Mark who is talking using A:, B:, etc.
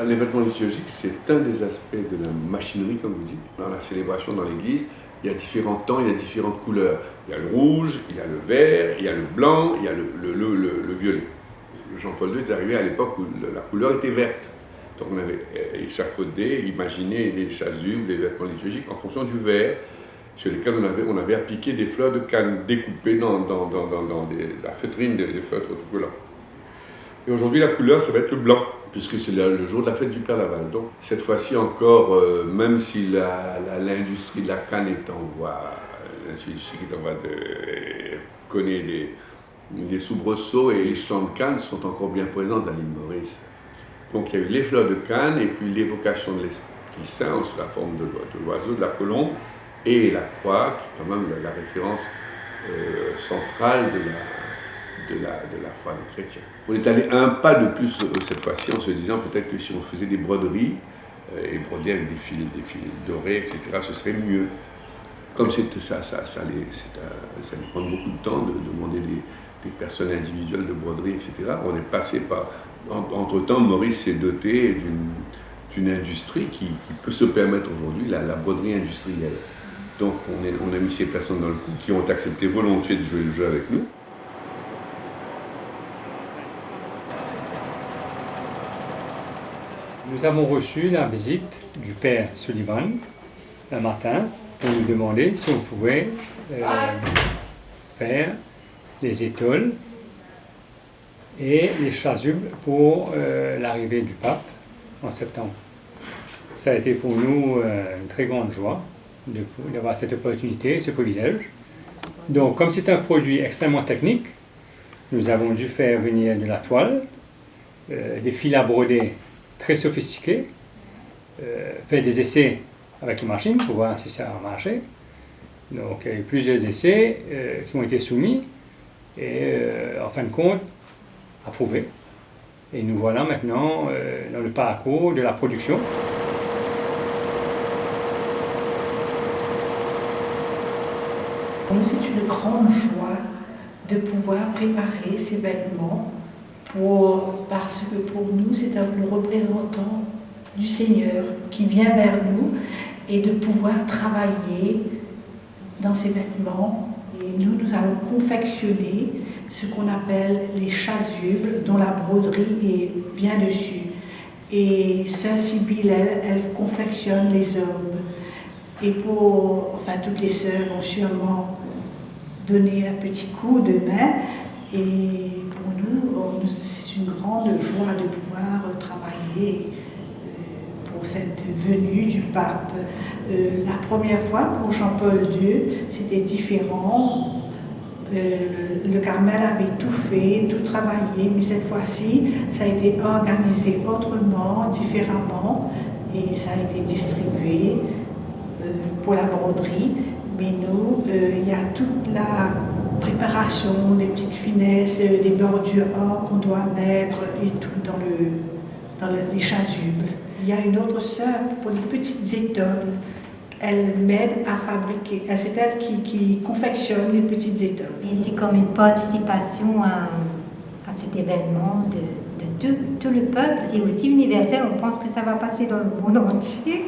A: Les vêtements liturgiques, c'est un des aspects de la machinerie, comme vous dites. Dans la célébration dans l'église, il y a différents temps, il y a différentes couleurs. Il y a le rouge, il y a le vert, il y a le blanc, il y a le violet. Jean-Paul II est arrivé à l'époque où la couleur était verte. Donc on avait échafaudé, imaginé des chasubles, des vêtements liturgiques en fonction du vert, sur lesquels on avait appliqué des fleurs de canne découpées dans la feutrine des feutres autocollants. Et aujourd'hui, la couleur, ça va être le blanc, puisque c'est le jour de la fête du Père Laval. Donc, cette fois-ci encore, même si l'industrie de la canne est en voie, connaît des soubresauts, et les champs de canne sont encore bien présents dans l'île Maurice. Donc, il y a eu les fleurs de canne, et puis l'évocation de l'Esprit Saint sous la forme de l'oiseau, de la colombe, et la croix, qui est quand même la référence centrale de la foi des chrétiens. On est allé un pas de plus cette fois-ci en se disant peut-être que si on faisait des broderies et broder avec des fils dorés, etc., ce serait mieux. Comme ça allait prendre beaucoup de temps de demander des personnes individuelles de broderie, etc. On est passé par... Entre-temps, Maurice s'est doté d'une industrie qui peut se permettre aujourd'hui, la broderie industrielle. Donc on a mis ces personnes dans le coup qui ont accepté volontiers de jouer le jeu avec nous.
B: Nous avons reçu la visite du père Sullivan un matin pour nous demander si on pouvait faire les étoiles et les chasubles pour l'arrivée du pape en septembre. Ça a été pour nous une très grande joie d'avoir cette opportunité, ce privilège. Donc, comme c'est un produit extrêmement technique, nous avons dû faire venir de la toile, des fils à broder très sophistiqués, faire des essais avec les machines pour voir si ça a marché. Donc, il y a eu plusieurs essais qui ont été soumis et, en fin de compte, approuvés. Et nous voilà maintenant dans le parcours de la production.
C: Pour nous, c'est une grande joie de pouvoir préparer ces vêtements parce que pour nous, c'est le représentant du Seigneur qui vient vers nous et de pouvoir travailler dans ces vêtements. Et nous allons confectionner ce qu'on appelle les chasubles dont la broderie vient dessus. Et Sœur Sibylle, elle confectionne les hommes. Et toutes les sœurs vont sûrement donner un petit coup de main. Et pour nous, c'est une grande joie de pouvoir travailler pour cette venue du pape. La première fois, pour Jean-Paul II, c'était différent. Le Carmel avait tout fait, tout travaillé, mais cette fois-ci, ça a été organisé autrement, différemment, et ça a été distribué pour la broderie. Mais nous, il y a toute la préparation, des petites finesses, des bordures or qu'on doit mettre et tout dans les chasubles. Il y a une autre sœur pour les petites étoiles. Elle m'aide à fabriquer. C'est elle qui confectionne les petites étoiles.
D: Et c'est comme une participation à cet événement de tout le peuple. C'est aussi universel. On pense que ça va passer dans le monde entier.